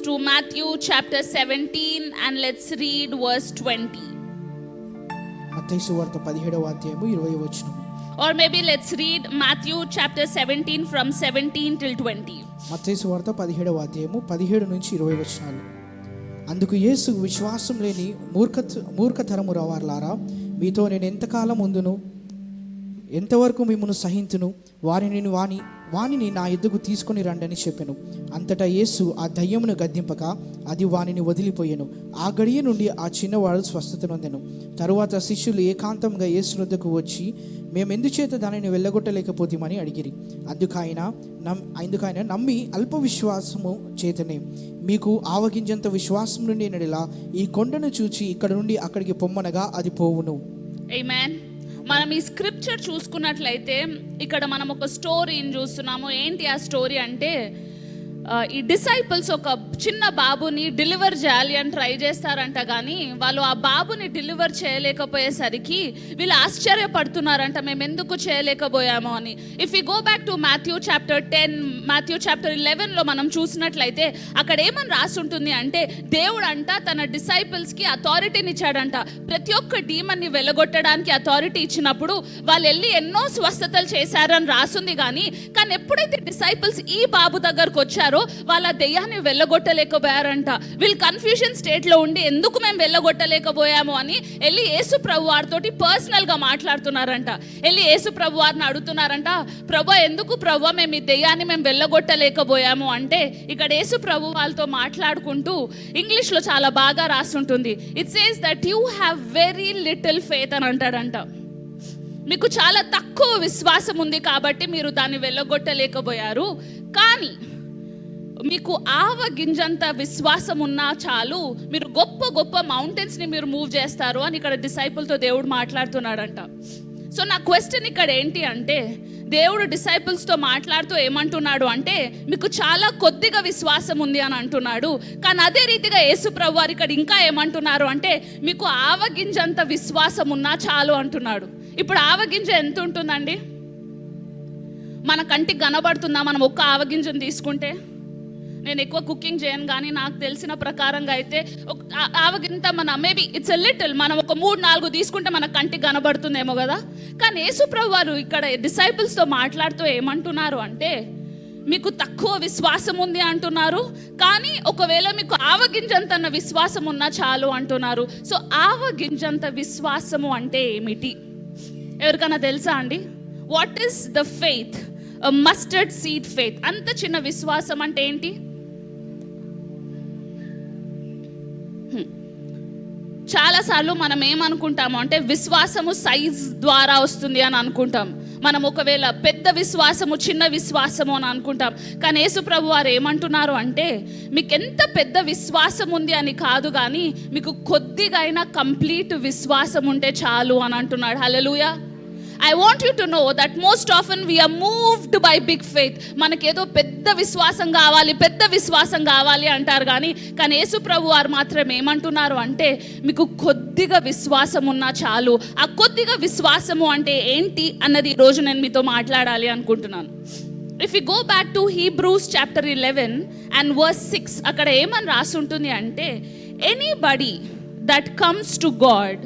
to Matthew chapter 17 and let's read verse 20. మత్తయి సువార్త 17వ అధ్యాయము 20వ వచనం. Or maybe let's read Matthew chapter 17 from 17 till 20. మత్తయి సువార్త 17వ అధ్యాయము 17 నుంచి 20 వచనాలు. అందుకు యేసు, విశ్వాసం లేని మూర్ఖతరము వారలారా, మీతో నేను ఎంతకాలం ఉందును, ఎంతవరకు మిమ్మను సహింతును, వానిని నా ఎద్దుకు తీసుకొని రండని చెప్పెను. అంతటా యేసు ఆ దయ్యమును గద్దింపక అది వానిని వదిలిపోయెను. ఆ గడియ నుండి ఆ చిన్నవాడు స్వస్థత నొందెను. తరువాత శిష్యులు ఏకాంతంగా యేసు వద్దకు వచ్చి, మేమెందుచేత దానిని వెళ్ళగొట్టలేకపోతామని అడిగిరి. అందుకైనా నమ్మి అల్ప విశ్వాసము చేతనే మీకు ఆవగింజంత విశ్వాసం నుండి నడిలా ఈ కొండను చూచి ఇక్కడ నుండి అక్కడికి పొమ్మనగా అది పోవును. ఆమేన్. మనం ఈ స్క్రిప్చర్ చూసుకున్నట్లయితే ఇక్కడ మనం ఒక స్టోరీని చూస్తున్నాము. ఏంటి ఆ స్టోరీ అంటే, ఈ డిసైపుల్స్ ఒక చిన్న బాబుని డెలివర్ చేయాలి అని ట్రై చేస్తారంట, కానీ వాళ్ళు ఆ బాబుని డెలివర్ చేయలేకపోయేసరికి వీళ్ళు ఆశ్చర్యపడుతున్నారంట, మేము ఎందుకు చేయలేకపోయామో అని. If you go back to Matthew chapter 10, Matthew chapter 11లో మనం చూసినట్లయితే అక్కడ ఏమని రాసి ఉంటుంది అంటే, దేవుడు అంట తన డిసైపుల్స్కి అథారిటీని ఇచ్చాడంట. ప్రతి ఒక్క డీమన్ని వెళ్ళగొట్టడానికి అథారిటీ ఇచ్చినప్పుడు వాళ్ళు వెళ్ళి ఎన్నో స్వస్థతలు చేశారని రాసుంది. కానీ ఎప్పుడైతే డిసైపుల్స్ ఈ బాబు దగ్గరకు వచ్చారో వాళ్ళ దెయ్యాన్ని వెళ్ళగొట్టలేకపోయారంట. వీళ్ళు కన్ఫ్యూజన్ స్టేట్లో ఉండి ఎందుకు మేము వెళ్ళగొట్టలేకపోయాము అని వెళ్ళి యేసు ప్రభు వారితోటి పర్సనల్గా మాట్లాడుతున్నారంట. వెళ్ళి యేసు ప్రభు వారిని అడుగుతున్నారంట, ప్రభు ఎందుకు ప్రభు మేము ఈ దెయ్యాన్ని మేము వెళ్ళగొట్టలేకపోయాము అంటే, ఇక్కడ యేసు ప్రభు వాళ్ళతో మాట్లాడుకుంటూ ఇంగ్లీష్లో చాలా బాగా రాస్తుంటుంది. It says that you have very little faith అని అంటాడంట. మీకు చాలా తక్కువ విశ్వాసం ఉంది కాబట్టి మీరు దాన్ని వెళ్ళగొట్టలేకపోయారు, కానీ మీకు ఆవగింజంత విశ్వాసం ఉన్నా చాలు, మీరు గొప్ప గొప్ప మౌంటైన్స్ని మీరు మూవ్ చేస్తారు అని ఇక్కడ డిసైపుల్తో దేవుడు మాట్లాడుతున్నాడంట. సో నా క్వశ్చన్ ఇక్కడ ఏంటి అంటే, దేవుడు డిసైపుల్స్తో మాట్లాడుతూ ఏమంటున్నాడు అంటే, మీకు చాలా కొద్దిగా విశ్వాసం ఉంది అని అంటున్నాడు. కానీ అదే రీతిగా యేసు ప్రభు వారు ఇక్కడ ఇంకా ఏమంటున్నారు అంటే, మీకు ఆవగింజంత విశ్వాసం ఉన్నా చాలు అంటున్నాడు. ఇప్పుడు ఆవగింజ ఎంత ఉంటుందండి? మన కంటికి కనబడుతుందా? మనం ఒక్క ఆవగింజను తీసుకుంటే, నేను ఎక్కువ కుకింగ్ చేయను కానీ నాకు తెలిసిన ప్రకారంగా అయితే ఆవగింత మన మేబీ ఇట్స్ ఎ లిటిల్, మనం ఒక 3-4 తీసుకుంటే మన కంటికి కనబడుతుందేమో కదా. కానీ యేసు ప్రభు వారు ఇక్కడ డిసైపుల్స్తో మాట్లాడుతూ ఏమంటున్నారు అంటే, మీకు తక్కువ విశ్వాసం ఉంది అంటున్నారు, కానీ ఒకవేళ మీకు ఆవగింజంత విశ్వాసం ఉన్నా చాలు అంటున్నారు. సో ఆవగింజంత విశ్వాసము అంటే ఏమిటి? ఎవరికైనా తెలుసా అండి? What is the faith? Mustard seed faith. అంత చిన్న విశ్వాసం అంటే ఏంటి? చాలాసార్లు మనం ఏమనుకుంటాము అంటే, విశ్వాసము సైజ్ ద్వారా వస్తుంది అని అనుకుంటాం. మనం ఒకవేళ పెద్ద విశ్వాసము చిన్న విశ్వాసము అని అనుకుంటాం. కానీ యేసు ప్రభు వారు ఏమంటున్నారు అంటే, మీకు ఎంత పెద్ద విశ్వాసం ఉంది అని కాదు, కానీ మీకు కొద్దిగా అయినా కంప్లీట్ విశ్వాసం ఉంటే చాలు అని అంటున్నాడు. హల్లెలూయా. I want you to know that most often we are moved by big faith. మనకేదో పెద్ద విశ్వాసం కావాలి అంటారు, కానీ యేసు ప్రభు వారు మాత్రం ఏమంటున్నారు అంటే, మీకు కొద్దిగా విశ్వాసం ఉన్నా చాలు. ఆ కొద్దిగా విశ్వాసము అంటే ఏంటి అన్నది ఈరోజు నేను మీతో మాట్లాడాలి అనుకుంటున్నాను. If you go back to Hebrews chapter 11 and verse 6, అక్కడ ఏమని రాసి ఉంటుంది అంటే, anybody that comes to God,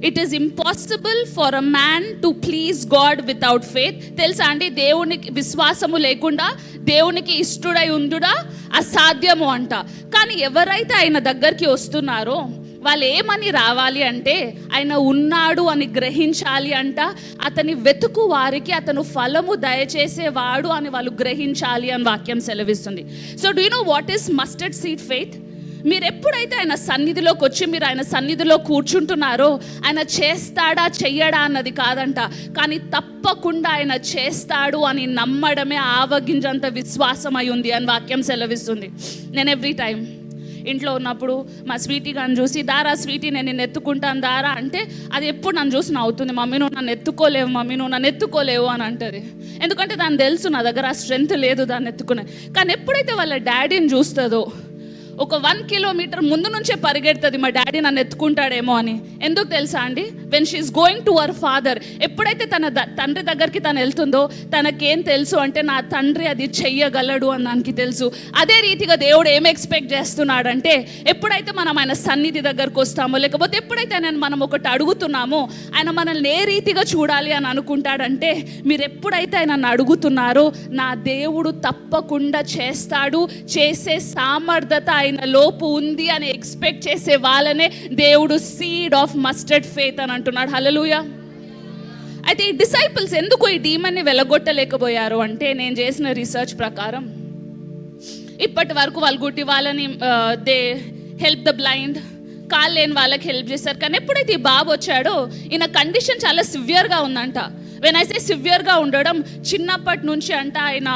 it is impossible for a man to please God without faith. తెలుసా అండి, దేవునికి విశ్వాసము లేకుండా దేవునికి ఇష్టడై ఉండుడా అసాధ్యము అంట. కానీ ఎవరైతే ఆయన దగ్గరికి వస్తున్నారో వాళ్ళు ఏమని రావాలి అంటే, ఆయన ఉన్నాడు అని గ్రహించాలి అంట. అతని వెతుకు వారికి అతను ఫలము దయచేసేవాడు అని వాళ్ళు గ్రహించాలి అని వాక్యం సెలవిస్తుంది. So do you know what is mustard seed faith? మీరు ఎప్పుడైతే ఆయన సన్నిధిలోకి వచ్చి మీరు ఆయన సన్నిధిలో కూర్చుంటున్నారో, ఆయన చేస్తాడా చెయ్యడా అన్నది కాదంట, కానీ తప్పకుండా ఆయన చేస్తాడు అని నమ్మడమే ఆవగింజంత విశ్వాసం అయి ఉంది అని వాక్యం సెలవిస్తుంది. నేను ఎవ్రీ టైం ఇంట్లో ఉన్నప్పుడు మా స్వీటీ గారిని చూసి, దారా స్వీటీ నేను నిన్ను ఎత్తుకుంటాను దారా అంటే, అది ఎప్పుడు నన్ను చూసి నవ్వుతుంది. మమ్మీ నువ్వు నన్ను ఎత్తుకోలేవు, మమ్మీ నువ్వు నన్ను ఎత్తుకోలేవు అని అంటుంది. ఎందుకంటే దాన్ని తెలుసు నా దగ్గర ఆ స్ట్రెంగ్త్ లేదు దాన్ని ఎత్తుకునే. కానీ ఎప్పుడైతే వాళ్ళ డాడీని చూస్తుందో, ఒక 1 కిలోమీటర్ ముందు నుంచే పరిగెడుతుంది మా డాడీ నన్ను ఎత్తుకుంటాడేమో అని. ఎందుకు తెలుసా అండి? When she's going to our father, ఎప్పుడైతే తన తండ్రి దగ్గరికి తను వెళ్తుందో తనకేం తెలుసు అంటే నా తండ్రి అది చెయ్యగలడు అని దానికి తెలుసు. అదే రీతిగా దేవుడు ఏం ఎక్స్పెక్ట్ చేస్తున్నాడంటే ఎప్పుడైతే మనం ఆయన సన్నిధి దగ్గరకు వస్తామో, లేకపోతే ఎప్పుడైతే ఆయన మనం ఒకటి అడుగుతున్నామో, ఆయన మనల్ని ఏ రీతిగా చూడాలి అని అనుకుంటాడంటే, మీరు ఎప్పుడైతే ఆయన అడుగుతున్నారో నా దేవుడు తప్పకుండా చేస్తాడు, చేసే సామర్థ్యత ఆయన లోపు ఉంది అని ఎక్స్పెక్ట్ చేసే వాళ్ళనే దేవుడు సీడ్ ఆఫ్ మస్టర్డ్ ఫెయిత్ అని అంటున్నాడు. హల్లెలూయా. అయితే ఈ డిసైపుల్స్ ఎందుకు ఈ డీమన్ని వెలగొట్టలేకపోయారు అంటే, నేను చేసిన రీసెర్చ్ ప్రకారం ఇప్పటి వరకు వాళ్ళు గుడ్డి వాళ్ళని దే హెల్ప్ ద బ్లైండ్, కాళ్ళు లేని వాళ్ళకి హెల్ప్ చేశారు. కానీ ఎప్పుడైతే ఈ బాబు వచ్చాడో ఈయన కండిషన్ చాలా సివియర్గా ఉందంట. వెన్ ఐ సే సివియర్గా ఉండడం, చిన్నప్పటి నుంచి అంట ఆయన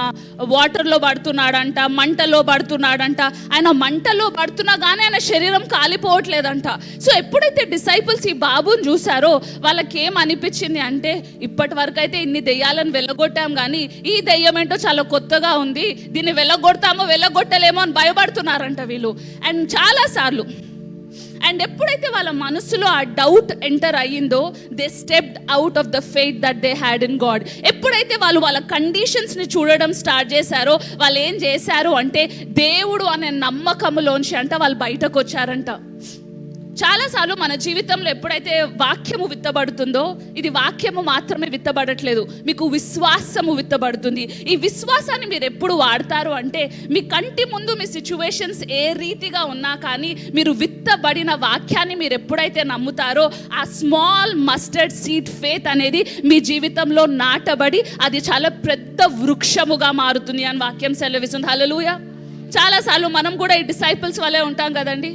వాటర్లో పడుతున్నాడంట, మంటలో పడుతున్నాడంట. ఆయన మంటలో పడుతున్నా కానీ ఆయన శరీరం కాలిపోవట్లేదంట. సో ఎప్పుడైతే డిసైపుల్స్ ఈ బాబుని చూసారో వాళ్ళకి ఏం అనిపించింది అంటే, ఇప్పటి వరకు అయితే ఇన్ని దెయ్యాలను వెళ్ళగొట్టాం కానీ ఈ దెయ్యం ఏంటో చాలా కొత్తగా ఉంది, దీన్ని వెళ్ళగొడతామో వెళ్ళగొట్టలేమో అని భయపడుతున్నారంట వీళ్ళు. అండ్ చాలాసార్లు అండ్ ఎప్పుడైతే వాళ్ళ మనసులో ఆ డౌట్ ఎంటర్ అయ్యిందో, they stepped out of the faith that they had in God. ఎప్పుడైతే వాళ్ళు వాళ్ళ కండిషన్స్ని చూడడం స్టార్ట్ చేశారో, వాళ్ళు ఏం చేశారు అంటే దేవుడు అనే నమ్మకములోంచి అంట వాళ్ళు బయటకు వచ్చారంట. చాలాసార్లు మన జీవితంలో ఎప్పుడైతే వాక్యము విత్తబడుతుందో, ఇది వాక్యము మాత్రమే విత్తబడట్లేదు, మీకు విశ్వాసము విత్తబడుతుంది. ఈ విశ్వాసాన్ని మీరు ఎప్పుడు వాడతారు అంటే, మీ కంటి ముందు మీ సిచ్యువేషన్స్ ఏ రీతిగా ఉన్నా కానీ మీరు విత్తబడిన వాక్యాన్ని మీరు ఎప్పుడైతే నమ్ముతారో, ఆ స్మాల్ మస్టర్డ్ సీడ్ ఫేత్ అనేది మీ జీవితంలో నాటబడి అది చాలా పెద్ద వృక్షముగా మారుతుంది అని వాక్యం సెలవిస్తుంది. హల్లెలూయా. చాలాసార్లు మనం కూడా ఈ డిసైపుల్స్ వల్లే ఉంటాం కదండి.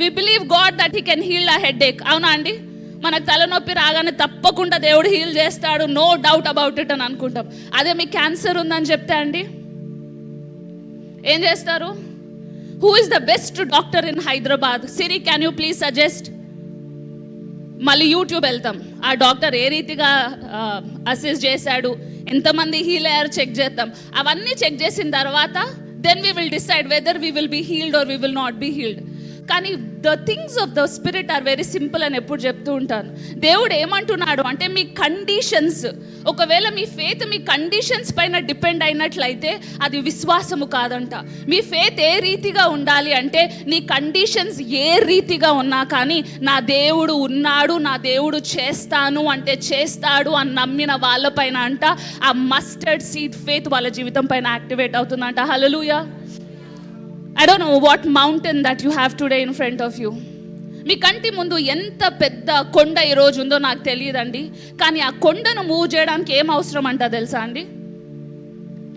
We believe God that he can heal a headache. అవునా అండి? మనకు తలనొప్పి రాగానే తప్పకుండా దేవుడు హీల్ చేస్తాడు, నో డౌట్ అబౌట్ ఇట్ అని అనుకుంటాం. అదే మీకు క్యాన్సర్ ఉందని చెప్తే అండి ఏం చేస్తారు? Who is the best doctor in Hyderabad? Siri can you please suggest? మళ్ళీ యూట్యూబ్ వెళ్తాం, ఆ డాక్టర్ ఏ రీతిగా అసెస్ చేశాడు, ఎంతమంది హీల్ అయ్యారు చెక్ చేద్దాం. అవన్నీ చెక్ చేసిన తర్వాత then we will decide whether we will be healed or we will not be healed. కానీ the things of the spirit are very simple అని ఎప్పుడు చెప్తూ ఉంటాను. దేవుడు ఏమంటున్నాడు అంటే, మీ కండిషన్స్, ఒకవేళ మీ ఫేత్ మీ కండిషన్స్ పైన డిపెండ్ అయినట్లయితే అది విశ్వాసము కాదంట. మీ ఫేత్ ఏ రీతిగా ఉండాలి అంటే, నీ కండిషన్స్ ఏ రీతిగా ఉన్నా కానీ నా దేవుడు ఉన్నాడు, నా దేవుడు చేస్తాను అంటే చేస్తాడు అని నమ్మిన వాళ్ళపైన అంట ఆ మస్టర్డ్ సీడ్ ఫేత్ వాళ్ళ జీవితం పైన యాక్టివేట్ అవుతుందంట. హల్లెలూయా. I don't know what mountain that you have today in front of you. మీ కంటి ముందు ఎంత పెద్ద కొండ ఈరోజు ఉందో నాకు తెలియదండి. కానీ ఆ కొండను మూవ్ చేయడానికి ఏం అవసరం అంట తెలుసా అండి?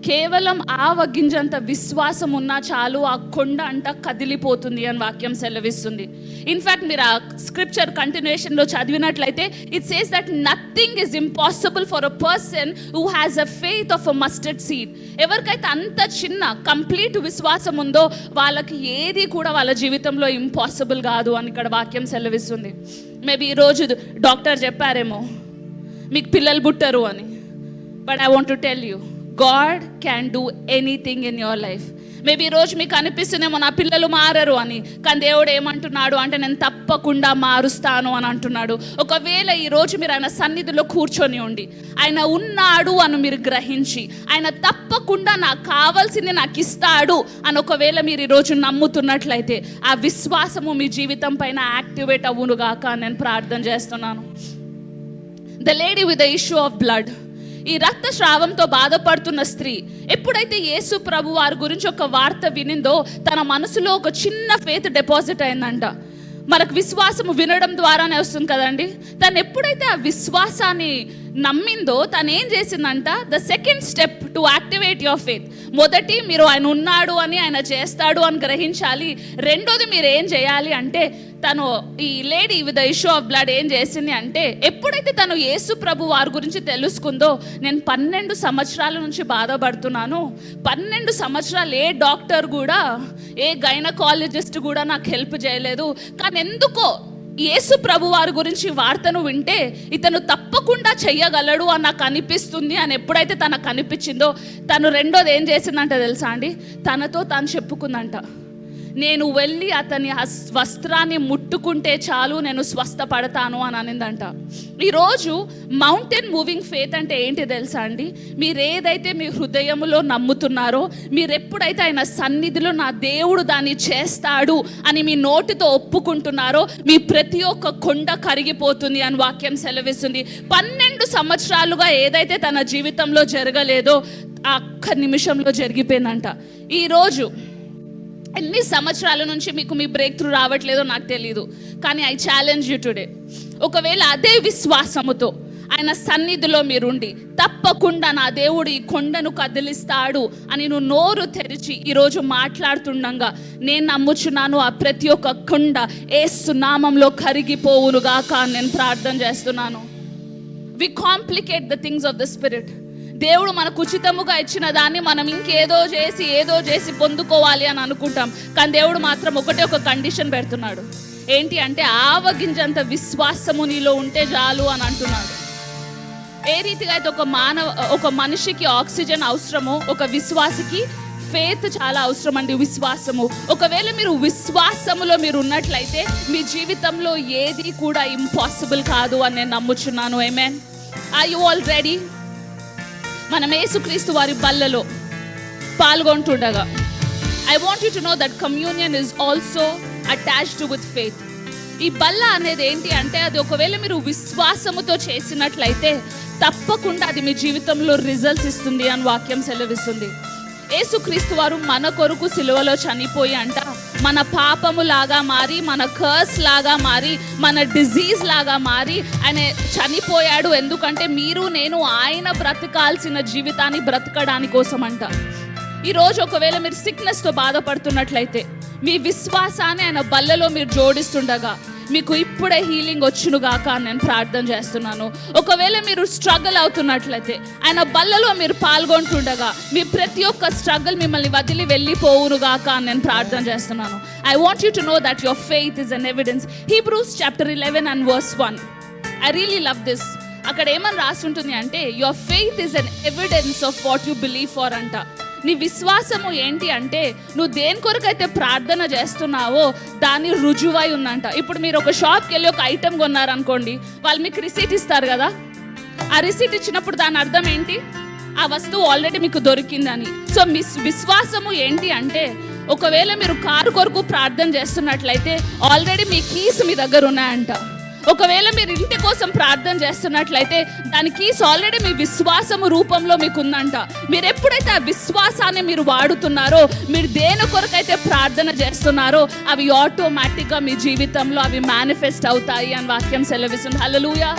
కేవలం ఆవగింజంత విశ్వాసం ఉన్నా చాలు, ఆ కొండ అంట కదిలిపోతుంది అని వాక్యం సెలవిస్తుంది. ఇన్ఫ్యాక్ట్ మీరు ఆ స్క్రిప్చర్ కంటిన్యూషన్లో చదివినట్లయితే it says that nothing is impossible for a person who has a faith of a mustard seed. ఎవరికైతే అంత చిన్న కంప్లీట్ విశ్వాసం ఉందో వాళ్ళకి ఏది కూడా వాళ్ళ జీవితంలో ఇంపాసిబుల్ కాదు అని ఇక్కడ వాక్యం సెలవిస్తుంది. మేబీ ఈరోజు డాక్టర్ చెప్పారేమో మీకు పిల్లలు పుట్టరు అని, but I want to tell you, God can do anything in your life. Maybe ఈరోజు మీకు అనిపిస్తుందేమో నా పిల్లలు మారరు అని, కానీ దేవుడు ఏమంటున్నాడు అంటే నేను తప్పకుండా మారుస్తాను అని అంటున్నాడు. ఒకవేళ ఈరోజు మీరు ఆయన సన్నిధిలో కూర్చొని ఉండి ఆయన ఉన్నాడు అని మీరు గ్రహించి, ఆయన తప్పకుండా నాకు కావాల్సింది నాకు ఇస్తాడు అని ఒకవేళ మీరు ఈరోజు నమ్ముతున్నట్లయితే ఆ విశ్వాసము మీ జీవితం పైన యాక్టివేట్ అవ్వునుగాక నేను ప్రార్థన చేస్తున్నాను. The lady with the issue of blood, ఈ రక్తస్రావంతో బాధపడుతున్న స్త్రీ ఎప్పుడైతే యేసు ప్రభు వారి గురించి ఒక వార్త వినిందో తన మనసులో ఒక చిన్న ఫేత్ డిపాజిట్ అయిందంట. మనకు విశ్వాసము వినడం ద్వారానే వస్తుంది కదండి. తను ఎప్పుడైతే ఆ విశ్వాసాన్ని నమ్మిందో తను ఏం చేసిందంట, the second step to activate your faith. మొదటి మీరు ఆయన ఉన్నాడు అని, ఆయన చేస్తాడు అని గ్రహించాలి. రెండోది మీరు ఏం చేయాలి అంటే, తను ఈ lady with the issue of blood ఏం చేసింది అంటే, ఎప్పుడైతే తను యేసు ప్రభు వారి గురించి తెలుసుకుందో, నేను 12 సంవత్సరాల నుంచి బాధపడుతున్నాను, 12 సంవత్సరాలు ఏ డాక్టర్ కూడా, ఏ గైనకాలజిస్ట్ కూడా నాకు హెల్ప్ చేయలేదు, కానీ ఎందుకో యేసు ప్రభు వారి గురించి వార్తను వింటే ఇతను తప్పకుండా చెయ్యగలడు అని నాకు అనిపిస్తుంది అని ఎప్పుడైతే తనకు అనిపించిందో, తను రెండోది ఏం చేసిందంట తెలుసా అండి, తనతో తాను చెప్పుకుందంట, నేను వెళ్ళి అతని వస్త్రాన్ని ముట్టుకుంటే చాలు నేను స్వస్థపడతాను అని అనిందంట. ఈరోజు మౌంటైన్ మూవింగ్ ఫేత్ అంటే ఏంటి తెలుసా అండి? మీరు ఏదైతే మీ హృదయంలో నమ్ముతున్నారో, మీరు ఎప్పుడైతే ఆయన సన్నిధిలో నా దేవుడు దాన్ని చేస్తాడు అని మీ నోటితో ఒప్పుకుంటున్నారో, మీ ప్రతి ఒక్క కొండ కరిగిపోతుంది అని వాక్యం సెలవిస్తుంది. 12 సంవత్సరాలుగా ఏదైతే తన జీవితంలో జరగలేదో ఆ ఒక్క నిమిషంలో జరిగిపోయిందంట. ఈరోజు ఎన్ని సంవత్సరాల నుంచి మీకు మీ బ్రేక్ త్రూ రావట్లేదో నాకు తెలియదు, కానీ ఐ ఛాలెంజ్ యూ టుడే. ఒకవేళ అదే విశ్వాసముతో ఆయన సన్నిధిలో మీరుండి తప్పకుండా నా దేవుడు ఈ కొండను కదిలిస్తాడు అని నువ్వు నోరు తెరిచి ఈరోజు మాట్లాడుతుండగా నేను నమ్ముచున్నాను, ఆ ప్రతి ఒక్క కొండ యేసు నామంలో కరిగిపోవునుగాక అని నేను ప్రార్థన చేస్తున్నాను. We complicate the things of the spirit. దేవుడు మనకు ఉచితముగా ఇచ్చిన దాన్ని మనం ఇంకేదో చేసి పొందుకోవాలి అని అనుకుంటాం, కానీ దేవుడు మాత్రం ఒకటే ఒక కండిషన్ పెడుతున్నాడు. ఏంటి అంటే ఆవగింజంత విశ్వాసము నీలో ఉంటే చాలు అని అంటున్నాడు. ఏ రీతిగా అయితే ఒక మనిషికి ఆక్సిజన్ అవసరమో, ఒక విశ్వాసికి ఫేత్ చాలా అవసరం అండి, విశ్వాసము. ఒకవేళ మీరు విశ్వాసములో మీరు ఉన్నట్లయితే మీ జీవితంలో ఏది కూడా ఇంపాసిబుల్ కాదు అని నేను నమ్ముచున్నాను. Amen. Are you all ready? మనం యేసుక్రీస్తు వారి బల్లలో పాల్గొంటుండగా I want you to know that communion is also attached with faith. ఈ బల్ల అనేది ఏంటి అంటే అది ఒకవేళ మీరు విశ్వాసముతో చేసినట్లయితే తప్పకుండా అది మీ జీవితంలో రిజల్ట్స్ ఇస్తుంది అని వాక్యం సెలవిస్తుంది. యేసుక్రీస్తు వారు మన కొరకు సిలువలో చనిపోయి అంట మన పాపము లాగా మారి, మన కర్స్ లాగా మారి, మన డిజీజ్ లాగా మారి ఆయన చనిపోయాడు. ఎందుకంటే మీరు నేను ఆయన బ్రతకాల్సిన జీవితాన్ని బ్రతకడాని కోసం అంట. ఈరోజు ఒకవేళ మీరు సిక్నెస్తో బాధపడుతున్నట్లయితే మీ విశ్వాసాన్ని ఆయన బల్లలో మీరు జోడిస్తుండగా మీకు ఇప్పుడే హీలింగ్ వచ్చునుగాక అని నేను ప్రార్థన చేస్తున్నాను. ఒకవేళ మీరు స్ట్రగుల్ అవుతున్నట్లయితే ఆయన బల్లలో మీరు పాల్గొంటుండగా మీ ప్రతి ఒక్క స్ట్రగుల్ మిమ్మల్ని వదిలి వెళ్ళిపోవునుగాక అని నేను ప్రార్థన చేస్తున్నాను. I want you to know that your faith is an evidence. Hebrews chapter 11 and verse 1. I really love this. అక్కడ ఏమని రాసి ఉంటుంది అంటే your faith is an evidence of what you believe for అంట. నీ విశ్వాసము ఏంటి అంటే నువ్వు దేని కొరకైతే ప్రార్థన చేస్తున్నావో దాన్ని రుజువై ఉందంట. ఇప్పుడు మీరు ఒక షాప్కి వెళ్ళి ఒక ఐటెం కొన్నారనుకోండి, వాళ్ళు మీకు రిసీట్ ఇస్తారు కదా. ఆ రిసీట్ ఇచ్చినప్పుడు దాని అర్థం ఏంటి? ఆ వస్తువు ఆల్రెడీ మీకు దొరికిందని. సో మీ విశ్వాసము ఏంటి అంటే ఒకవేళ మీరు కారు కొరకు ప్రార్థన చేస్తున్నట్లయితే ఆల్రెడీ మీ కీస్ మీ దగ్గర ఉన్నాయంట. ఒకవేళ మీరు ఇంటి కోసం ప్రార్థన చేస్తున్నట్లయితే దాని కీస్ ఆల్రెడీ మీ విశ్వాసము రూపంలో మీకు ఉందంట. మీరు ఎప్పుడైతే ఆ విశ్వాసాన్ని మీరు వాడుతున్నారో, మీరు దేని కొరకైతే ప్రార్థన చేస్తున్నారో అవి ఆటోమేటిక్గా మీ జీవితంలో అవి మేనిఫెస్ట్ అవుతాయి అని వాక్యం సెలవిస్తుంది. హల్లెలూయా.